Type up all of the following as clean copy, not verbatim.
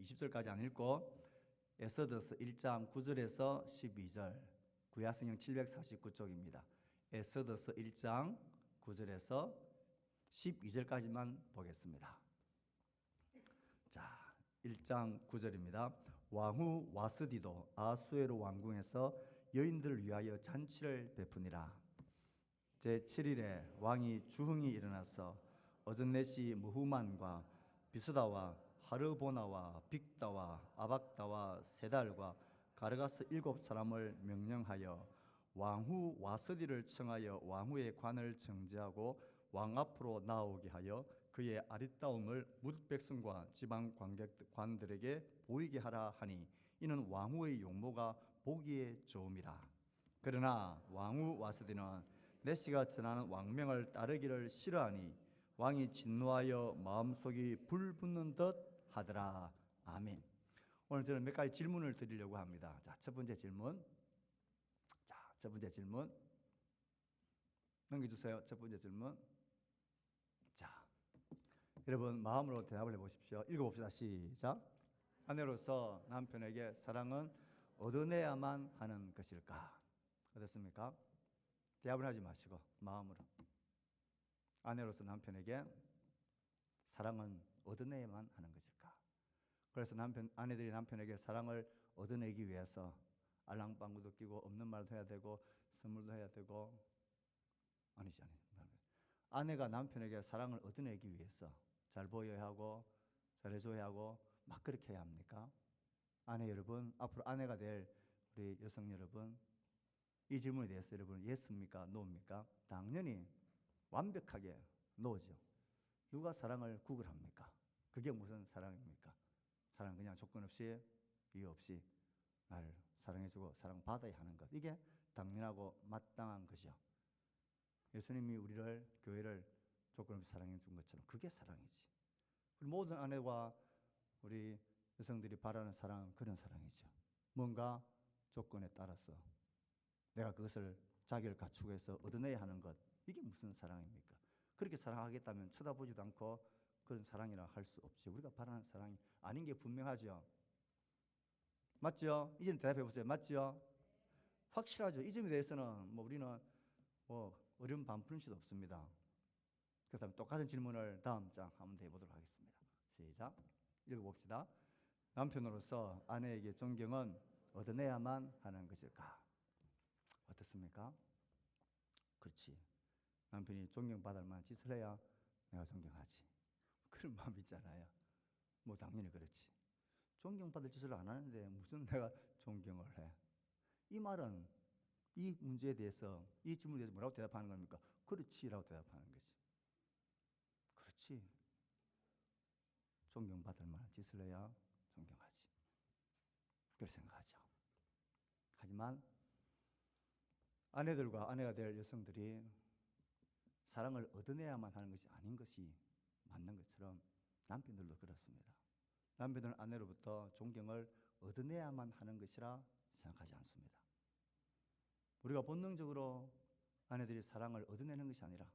20절까지 안 읽고 에스더서 1장 9절에서 12절, 구약성경 749쪽입니다. 에스더서 1장 9절에서 12절까지만 보겠습니다. 자, 1장 9절입니다. 왕후 와스디도 아수에로 왕궁에서 여인들을 위하여 잔치를 베푸니라. 제7일에 왕이 주흥이 일어나서 어전넷이 무후만과 비스다와 하르보나와 빅다와 아박다와 세달과 가르가스 7사람을 명령하여 왕후 와스디를 청하여 왕후의 관을 정지하고 왕 앞으로 나오게 하여 그의 아리따움을 뭇 백성과 지방 관객관들에게 보이게 하라 하니 이는 왕후의 용모가 보기에 좋음이라. 그러나 왕후 와스디는 내시가 전하는 왕명을 따르기를 싫어하니 왕이 진노하여 마음속이 불붙는 듯 하더라. 아멘. 오늘 저는 몇 가지 질문을 드리려고 합니다. 자, 첫 번째 질문. 넘겨주세요. 첫 번째 질문. 자, 여러분 마음으로 대답을 해보십시오. 읽어봅시다. 시작. 아내로서 남편에게 사랑은 얻어내야만 하는 것일까? 어떻습니까? 대답을 하지 마시고 마음으로. 아내로서 남편에게 사랑은 얻어내야만 하는 것일까? 그래서 아내들이 남편에게 사랑을 얻어내기 위해서 알랑방구도 끼고 없는 말도 해야 되고 선물도 해야 되고 아니지. 아내가 남편에게 사랑을 얻어내기 위해서 잘 보여야 하고 잘해줘야 하고 막 그렇게 해야 합니까? 아내 여러분, 앞으로 아내가 될 우리 여성 여러분, 이 질문에 대해서 여러분 예스입니까? 노입니까? 당연히 완벽하게 노죠. 누가 사랑을 구걸합니까? 그게 무슨 사랑입니까? 사랑 그냥 조건 없이 이유 없이 나를 사랑해주고 사랑받아야 하는 것, 이게 당연하고 마땅한 것이요. 예수님이 우리를, 교회를 조건 없이 사랑해 준 것처럼 그게 사랑이지. 우리 모든 아내와 우리 여성들이 바라는 사랑은 그런 사랑이죠. 뭔가 조건에 따라서 내가 그것을 자기를 갖추고 해서 얻어내야 하는 것, 이게 무슨 사랑입니까? 그렇게 사랑하겠다면 쳐다보지도 않고 그런 사랑이라 할 수 없지. 우리가 바라는 사랑이 아닌 게 분명하죠. 맞죠? 이제는 대답해 보세요. 맞죠? 확실하죠. 이 점에 대해서는 우리는 어려운 반푼시도 없습니다. 그렇다면 똑같은 질문을 다음 장 한번 더 해보도록 하겠습니다. 시작. 읽어봅시다. 남편으로서 아내에게 존경은 얻어내야만 하는 것일까? 어떻습니까? 그렇지. 남편이 존경받을 만한 짓을 해야 내가 존경하지. 그런 마음 있잖아요. 당연히 그렇지. 존경받을 짓을 안 하는데 무슨 내가 존경을 해? 이 말은 이 문제에 대해서, 이 질문에 대해서 뭐라고 대답하는 겁니까? 그렇지라고 대답하는 거지. 그렇지. 존경받을 만한 짓을 해야 존경하지. 그렇게 생각하죠. 하지만 아내들과 아내가 될 여성들이 사랑을 얻어내야만 하는 것이 아닌 것이 맞는 것처럼 남편들도 그렇습니다. 남편들은 아내로부터 존경을 얻어내야만 하는 것이라 생각하지 않습니다. 우리가 본능적으로 아내들이 사랑을 얻어내는 것이 아니라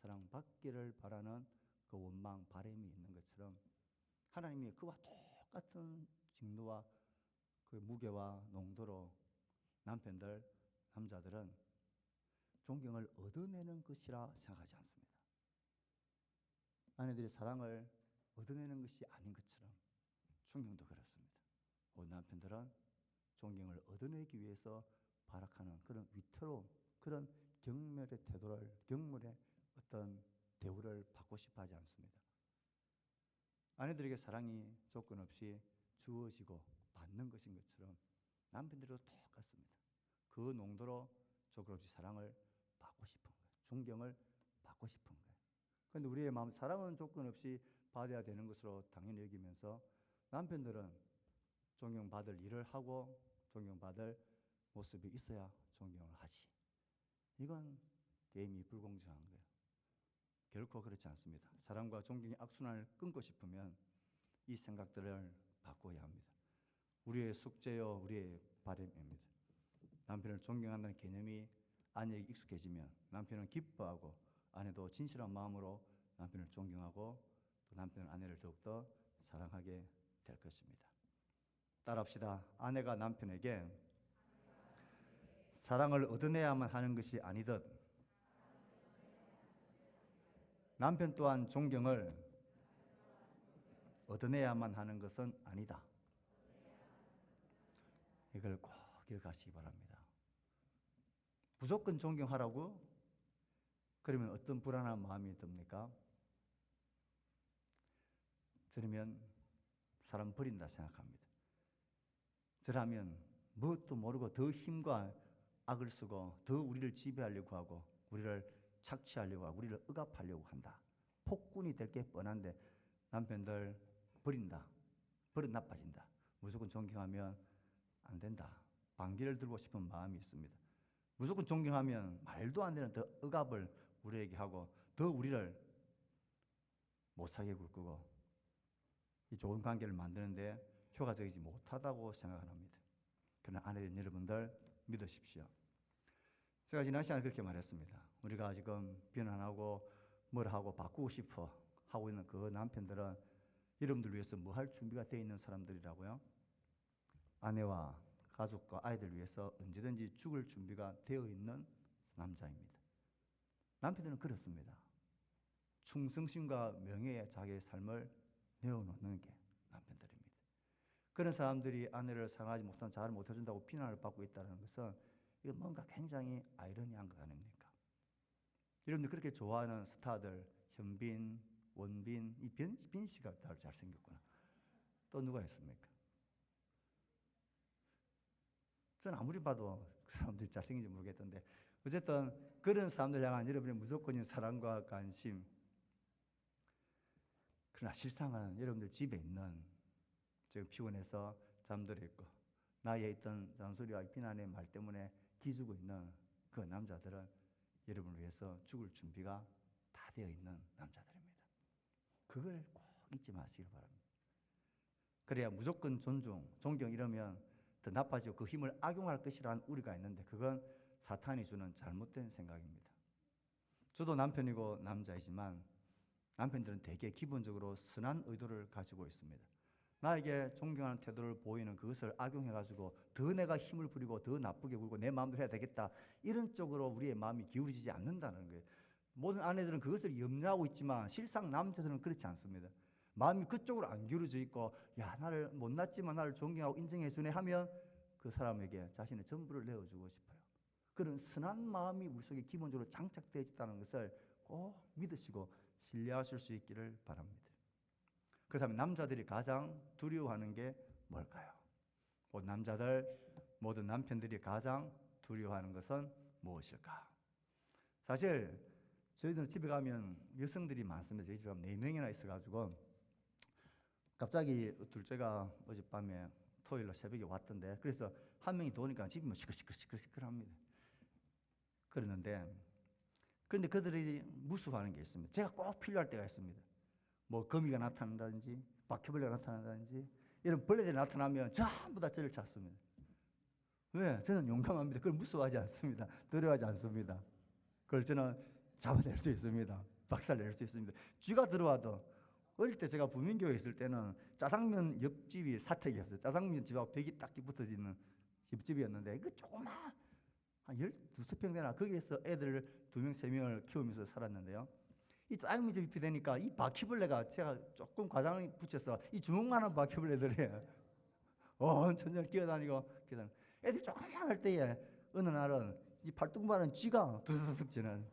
사랑받기를 바라는 그 원망, 바람이 있는 것처럼 하나님이 그와 똑같은 직노와 그 무게와 농도로 남자들은 존경을 얻어내는 것이라 생각하지 않습니다. 아내들이 사랑을 얻어내는 것이 아닌 것처럼 존경도 그렇습니다. 남편들은 존경을 얻어내기 위해서 발악하는 그런 위태로움, 그런 경멸의 태도를, 경멸의 어떤 대우를 받고 싶어 하지 않습니다. 아내들에게 사랑이 조건 없이 주어지고 받는 것인 것처럼 남편들도 똑같습니다. 그 농도로 조건 없이 사랑을 받고 싶은 거예요. 존경을 받고 싶은 거예요. 그런데 우리의 마음, 사랑은 조건 없이 받아야 되는 것으로 당연히 여기면서 남편들은 존경받을 일을 하고 존경받을 모습이 있어야 존경을 하지. 이건 대미 불공정한 거예요. 결코 그렇지 않습니다. 사랑과 존경의 악순환을 끊고 싶으면 이 생각들을 바꿔야 합니다. 우리의 숙제요, 우리의 바람입니다. 남편을 존경한다는 개념이 아내에게 익숙해지면 남편은 기뻐하고 아내도 진실한 마음으로 남편을 존경하고 또 남편은 아내를 더욱더 사랑하게 될 것입니다. 따라합시다. 아내가 남편에게 사랑을 얻어내야만 하는 것이 아니듯 남편 또한 존경을 얻어내야만 하는 것은 아니다. 이걸 꼭 기억하시기 바랍니다. 무조건 존경하라고? 그러면 어떤 불안한 마음이 듭니까? 저러면 사람 버린다 생각합니다. 저라면 뭣도 모르고 더 힘과 악을 쓰고 더 우리를 지배하려고 하고 우리를 착취하려고 하고 우리를 억압하려고 한다. 폭군이 될 게 뻔한데 남편들 버린다. 버릇 나빠진다. 무조건 존경하면 안 된다. 반기를 들고 싶은 마음이 있습니다. 무조건 존경하면 말도 안 되는 더 억압을 우리에게 하고 더 우리를 못 살게 굴 거고 이 좋은 관계를 만드는데 효과적이지 못하다고 생각합니다. 그러나 아내된 여러분들 믿으십시오. 제가 지난 시간에 그렇게 말했습니다. 우리가 지금 비난하고 뭐라 하고 바꾸고 싶어 하고 있는 그 남편들은 여러분들 위해서 뭐 할 준비가 되어 있는 사람들이라고요? 아내와 가족과 아이들 위해서 언제든지 죽을 준비가 되어 있는 남자입니다. 남편들은 그렇습니다. 충성심과 명예에 자기의 삶을 내어놓는 게 남편들입니다. 그런 사람들이 아내를 사랑하지 못한 잘 못해준다고 비난을 받고 있다는 것은 이거 뭔가 굉장히 아이러니한 것 아닙니까? 여러분들 그렇게 좋아하는 스타들 현빈, 원빈, 이 빈 씨가 잘생겼구나. 또 누가 있습니까? 저는 아무리 봐도 그 사람들이 잘생긴지 모르겠던데 어쨌든 그런 사람들 향한 여러분의 무조건적인 사랑과 관심, 그러나 실상은 여러분들 집에 있는 지금 피곤해서 잠들어 있고 나이에 있던 잔소리와 비난의 말 때문에 기죽고 있는 그 남자들은 여러분을 위해서 죽을 준비가 다 되어 있는 남자들입니다. 그걸 꼭 잊지 마시길 바랍니다. 그래야 무조건 존경 이러면 더 나빠지고 그 힘을 악용할 것이라는 우려가 있는데 그건 사탄이 주는 잘못된 생각입니다. 저도 남편이고 남자이지만 남편들은 대개 기본적으로 선한 의도를 가지고 있습니다. 나에게 존경하는 태도를 보이는 그것을 악용해가지고 더 내가 힘을 부리고 더 나쁘게 굴고 내 마음대로 해야 되겠다 이런 쪽으로 우리의 마음이 기울이지 않는다는 거예요. 모든 아내들은 그것을 염려하고 있지만 실상 남자들은 그렇지 않습니다. 마음이 그쪽으로 안 기울어져 있고 야 나를 못났지만 나를 존경하고 인정해주네 하면 그 사람에게 자신의 전부를 내어주고 싶어요. 그런 선한 마음이 우리 속에 기본적으로 장착되어 있다는 것을 꼭 믿으시고 신뢰하실 수 있기를 바랍니다. 그렇다면 남자들이 가장 두려워하는 게 뭘까요? 모든 남편들이 가장 두려워하는 것은 무엇일까? 사실 저희들 집에 가면 여성들이 많습니다. 저희 집에 가면 4명이나 있어가지고 갑자기 둘째가 어젯밤에 토요일날 새벽에 왔던데 그래서 한 명이 도니까 집이 뭐 시끌시끌합니다. 그러는데 그런데 그들이 무수하는 게 있습니다. 제가 꼭 필요할 때가 있습니다. 뭐 거미가 나타난다든지 바퀴벌레가 나타난다든지 이런 벌레들이 나타나면 전부 다 저를 찾습니다. 왜? 저는 용감합니다. 그걸 무서워하지 않습니다. 두려워하지 않습니다. 그걸 저는 잡아낼 수 있습니다. 박살낼 수 있습니다. 쥐가 들어와도 어릴 때 제가 부민교회에 있을 때는 짜장면 옆집이 사택이었어요. 짜장면 집하고 벽이 딱 붙어지는 집이었는데 그 조그마 한 12평 되나 거기에서 애들 2명, 3명을 키우면서 살았는데요. 이 짜장면 집이 되니까 이 바퀴벌레가 제가 조금 과장을 붙여서 이 주먹만한 바퀴벌레들이 천천히 뛰어다니고 애들 조금만 할 때에 어느 날은 이 발톱만한 쥐가 두두둑 지는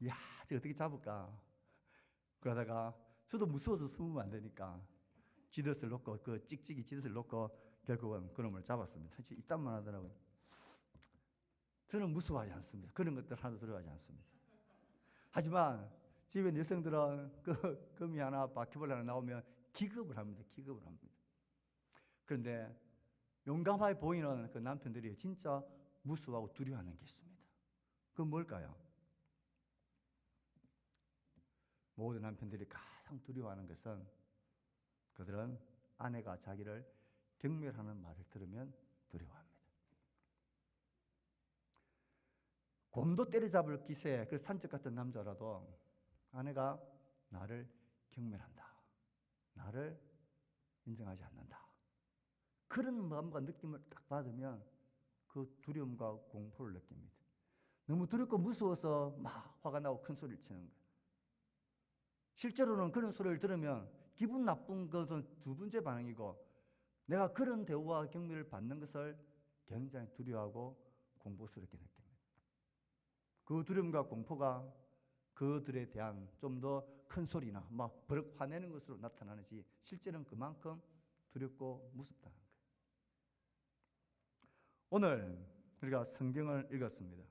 이야 저 어떻게 잡을까 그러다가 저도 무서워서 숨으면 안 되니까 쥐덫을 놓고 그 찍찍이 쥐덫을 놓고 결국은 그놈을 잡았습니다. 사실 이딴만 하더라고요. 저는 무서워하지 않습니다. 그런 것들 하나도 두려워하지 않습니다. 하지만 집에 여성들은 그 거미 하나 바퀴벌레 하나 나오면 기겁을 합니다. 그런데 용감하게 보이는 그 남편들이 진짜 무서워하고 두려워하는 게 있습니다. 그건 뭘까요? 모든 남편들이 가장 두려워하는 것은 그들은 아내가 자기를 경멸하는 말을 들으면 두려워합니다. 곰도 때려잡을 기세 그 산적 같은 남자라도 아내가 나를 경멸한다. 나를 인정하지 않는다. 그런 마음과 느낌을 딱 받으면 그 두려움과 공포를 느낍니다. 너무 두렵고 무서워서 막 화가 나고 큰 소리를 치는 거예요. 실제로는 그런 소리를 들으면 기분 나쁜 것은 두 번째 반응이고, 내가 그런 대우와 경미를 받는 것을 굉장히 두려워하고 공포스럽게 느낍니다. 그 두려움과 공포가 그들에 대한 좀 더 큰 소리나 막 버럭 화내는 것으로 나타나는지, 실제는 그만큼 두렵고 무섭다는 거예요. 오늘 우리가 성경을 읽었습니다.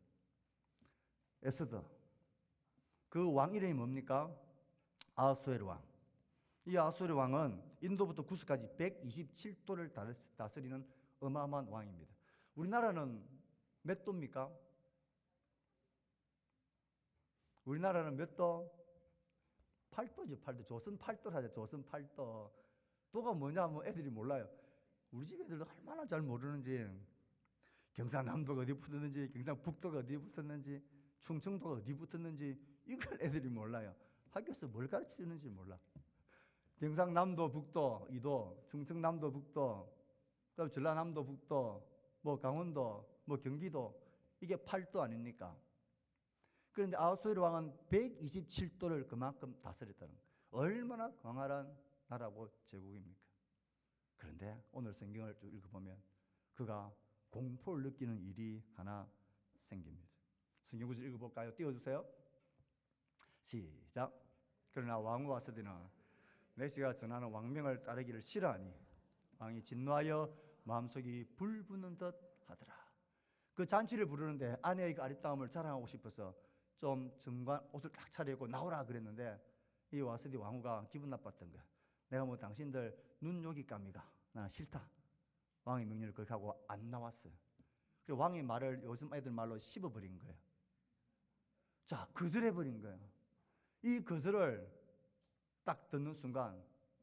에스더, 그 왕 이름이 뭡니까? 아하수에로 왕. 이 아하수에로 왕은 인도부터 구스까지 127도를 다스리는 어마어마한 왕입니다. 우리나라는 몇 도입니까? 우리나라는 몇 도? 8도죠, 8도. 조선 8도 하죠, 조선 8도. 도가 뭐냐면 애들이 몰라요. 우리 집 애들도 얼마나 잘 모르는지, 경상남도가 어디 붙었는지, 경상북도가 어디 붙었는지, 충청도가 어디 붙었는지, 이걸 애들이 몰라요. 학교에서 뭘 가르치는지 몰라. 경상남도 북도 2도, 충청남도 북도, 그다음 전라남도 북도, 뭐 강원도, 뭐 경기도, 이게 8도 아닙니까? 그런데 아하수에로 왕은 127도를 그만큼 다스렸다는 거예요. 얼마나 광활한 나라고 제국입니까? 그런데 오늘 성경을 쭉 읽어보면 그가 공포를 느끼는 일이 하나 생깁니다. 성경 구절 읽어볼까요? 띄워주세요. 시작. 그러나 왕후 와서디는 내시가 전하는 왕명을 따르기를 싫어하니 왕이 진노하여 마음속이 불붙는 듯 하더라. 그 잔치를 부르는데 아내의 그 아리따움을 자랑하고 싶어서 좀 정관 옷을 딱 차려입고 나오라 그랬는데, 이 와서디 왕후가 기분 나빴던 거야. 내가 뭐 당신들 눈요기 감이가 나 싫다. 왕의 명령을 그렇게 하고 안 나왔어요. 그리고 왕의 말을 요즘 애들 말로 씹어버린 거예요. 자, 거절해버린 거예요. 이 거절을 딱 듣는 순간,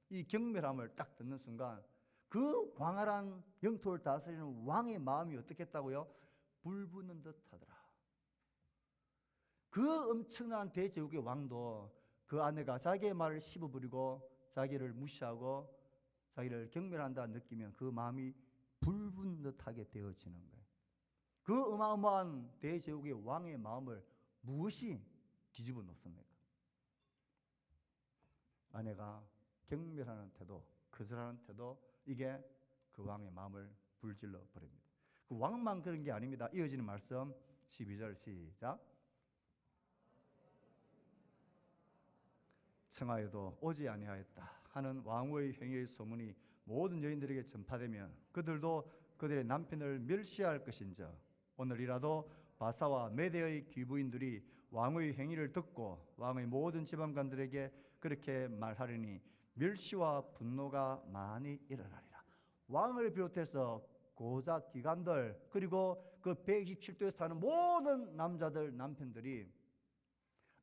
이 경멸함을 딱 듣는 순간, 그 광활한 영토를 다스리는 왕의 마음이 어떻겠다고요? 불붙는 듯 하더라. 그 엄청난 대제국의 왕도 그 아내가 자기의 말을 씹어버리고 자기를 무시하고 자기를 경멸한다 느끼면 그 마음이 불붙는 듯하게 되어지는 거예요. 그 어마어마한 대제국의 왕의 마음을 무엇이 뒤집어 놓습니까? 아내가 경멸하는 태도, 거절하는 태도, 이게 그 왕의 마음을 불질러 버립니다. 그 왕만 그런 게 아닙니다. 이어지는 말씀 12절 시작. 청하여도 오지 아니하였다 하는 왕후의 행위의 소문이 모든 여인들에게 전파되면 그들도 그들의 남편을 멸시할 것인즉 오늘이라도 바사와 메대의 귀부인들이 왕의 행위를 듣고 왕의 모든 지방관들에게 그렇게 말하리니 멸시와 분노가 많이 일어나리라. 왕을 비롯해서 고작 기관들, 그리고 그 127도에 사는 모든 남자들, 남편들이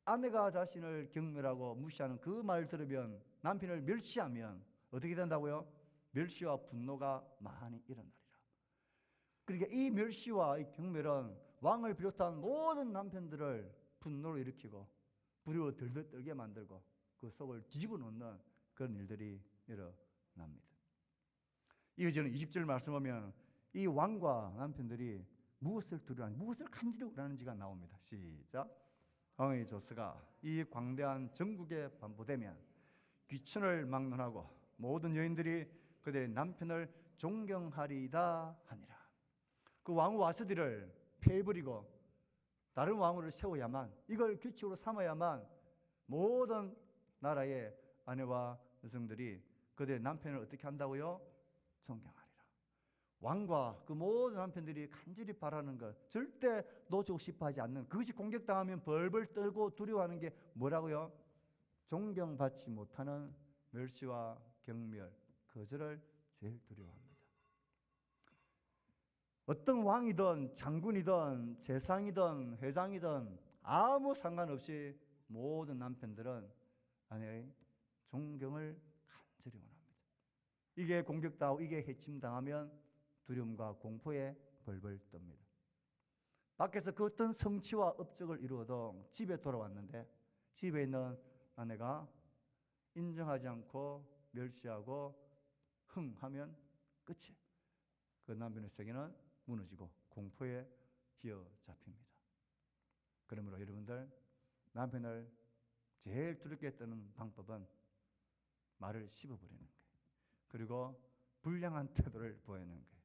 아내가 자신을 경멸하고 무시하는 그 말 들으면, 남편을 멸시하면 어떻게 된다고요? 멸시와 분노가 많이 일어나리라. 그러니까 이 멸시와 이 경멸은 왕을 비롯한 모든 남편들을 분노로 일으키고 불효 들들 떨게 만들고 그 속을 뒤집어 놓는 그런 일들이 일어납니다. 이어지는 20절 말씀 보면 이 왕과 남편들이 무엇을 두려워하는지, 무엇을 간지러워 하는지가 나옵니다. 시작. 왕의 조서가 이 광대한 전국에 반포되면 귀천을 막론하고 모든 여인들이 그들의 남편을 존경하리이다 하니라. 그 왕후 와스디를 폐해버리고 다른 왕후를 세워야만, 이걸 규칙으로 삼아야만 모든 나라의 아내와 여성들이 그들의 남편을 어떻게 한다고요? 존경하리라. 왕과 그 모든 남편들이 간절히 바라는 것, 절대 놓치고 싶어 하지 않는, 그것이 공격당하면 벌벌 떨고 두려워하는 게 뭐라고요? 존경받지 못하는 멸시와 경멸, 거절을 제일 두려워합니다. 어떤 왕이든 장군이든 재상이든 회장이든 아무 상관없이 모든 남편들은 아내의 존경을 간절히 원합니다. 이게 공격당하고 이게 해침당하면 두려움과 공포에 벌벌 떱니다. 밖에서 그 어떤 성취와 업적을 이루어도 집에 돌아왔는데 집에 있는 아내가 인정하지 않고 멸시하고 흥 하면 끝이. 그 남편의 세계는 무너지고 공포에 휘어잡힙니다. 그러므로 여러분들, 남편을 제일 두렵게 떠는 방법은 말을 씹어버리는 거예요. 그리고 불량한 태도를 보이는 거예요.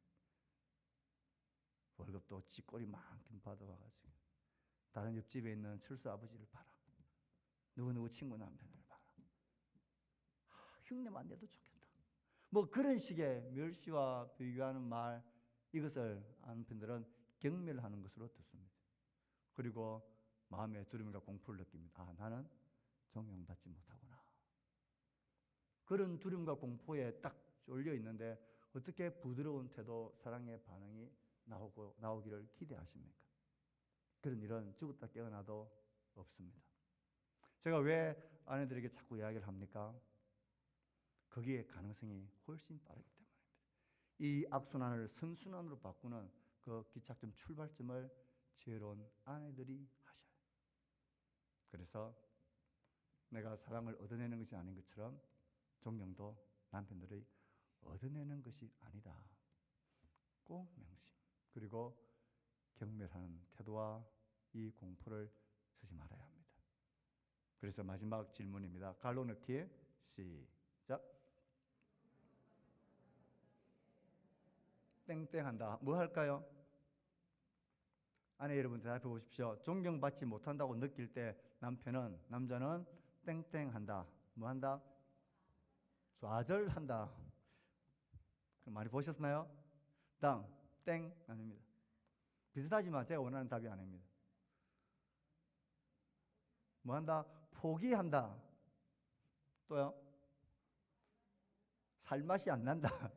월급도 쥐꼬리만큼 받아와가지고 다른 옆집에 있는 철수 아버지를 봐라, 누구누구 친구 남편을 봐라, 흉내만 내도 좋겠다, 뭐 그런 식의 멸시와 비교하는 말, 이것을 남편들은 경멸하는 것으로 듣습니다. 그리고 마음에 두려움과 공포를 느낍니다. 아, 나는 존경받지 못하구나. 그런 두려움과 공포에 딱 쫄려 있는데 어떻게 부드러운 태도, 사랑의 반응이 나오기를 기대하십니까? 그런 일은 죽었다 깨어나도 없습니다. 제가 왜 아내들에게 자꾸 이야기를 합니까? 거기에 가능성이 훨씬 빠르기 때문입니다. 이 악순환을 선순환으로 바꾸는 그 기착점, 출발점을 지혜로운 아내들이 하셔요. 그래서 내가 사랑을 얻어내는 것이 아닌 것처럼 존경도 남편들이 얻어내는 것이 아니다. 꼭 명심. 그리고 경멸하는 태도와 이 공포를 쓰지 말아야 합니다. 그래서 마지막 질문입니다. 갈로 넣기 시작. 땡땡한다. 뭐 할까요? 아내 여러분 대답해 보십시오. 존경받지 못한다고 느낄 때 남자는 땡땡한다. 뭐 한다? 좌절한다. 많이 보셨나요? 땡 아닙니다. 비슷하지만 제가 원하는 답이 아닙니다. 뭐 한다? 포기한다. 또요? 살맛이 안 난다.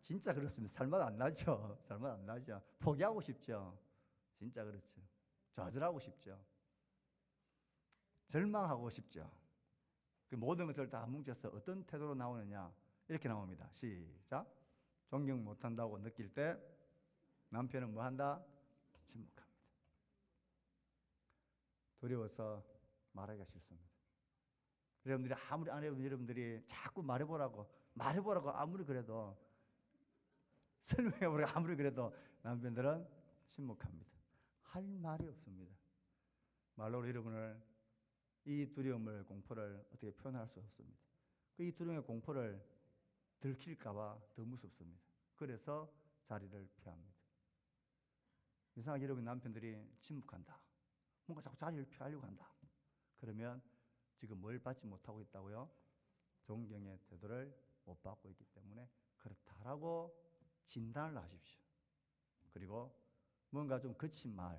진짜 그렇습니다. 살맛 안 나죠. 살맛 안 나죠. 포기하고 싶죠. 진짜 그렇죠. 좌절하고 싶죠. 절망하고 싶죠. 그 모든 것을 다 뭉쳐서 어떤 태도로 나오느냐, 이렇게 나옵니다. 시작. 존경 못한다고 느낄 때 남편은 뭐 한다? 침묵합니다. 두려워서 말하기가 싫습니다. 여러분들이 아무리 여러분들이 자꾸 말해보라고 아무리 그래도, 설명해보라고 아무리 그래도 남편들은 침묵합니다. 할 말이 없습니다. 말로 여러분을, 이 두려움을, 공포를 어떻게 표현할 수 없습니다. 이 두려움의 공포를 들킬까봐 더 무섭습니다. 그래서 자리를 피합니다. 이상하게 여러분 남편들이 침묵한다, 뭔가 자꾸 자리를 피하려고 한다, 그러면 지금 뭘 받지 못하고 있다고요? 존경의 태도를 못 받고 있기 때문에 그렇다라고 진단을 하십시오. 그리고 뭔가 좀 거친 말,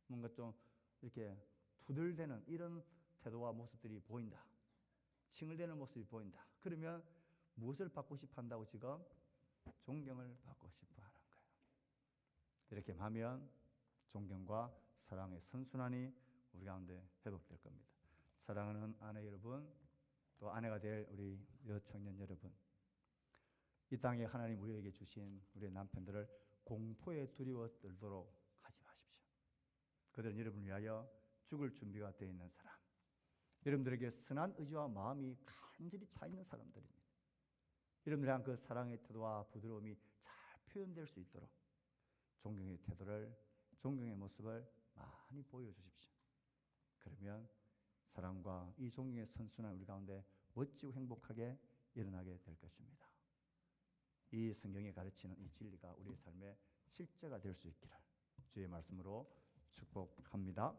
뭔가 좀 이렇게 투덜대는 이런 태도와 모습들이 보인다, 칭얼대는 모습이 보인다, 그러면 무엇을 받고 싶어 한다고? 지금 존경을 받고 싶어 하는 거예요. 이렇게 하면 존경과 사랑의 선순환이 우리 가운데 회복될 겁니다. 사랑하는 아내 여러분, 또 아내가 될 우리 여청년 여러분, 이 땅에 하나님 우리에게 주신 우리의 남편들을 공포에 두려워 떨도록 하지 마십시오. 그들은 여러분을 위하여 죽을 준비가 되어 있는 사람, 여러분들에게 선한 의지와 마음이 간절히 차 있는 사람들입니다. 여러분들에 대한 그 사랑의 태도와 부드러움이 잘 표현될 수 있도록 존경의 태도를, 존경의 모습을 많이 보여주십시오. 그러면 사랑과 이 존경의 선순환 우리 가운데 멋지고 행복하게 일어나게 될 것입니다. 이 성경이 가르치는 이 진리가 우리의 삶의 실제가 될 수 있기를 주의 말씀으로 축복합니다.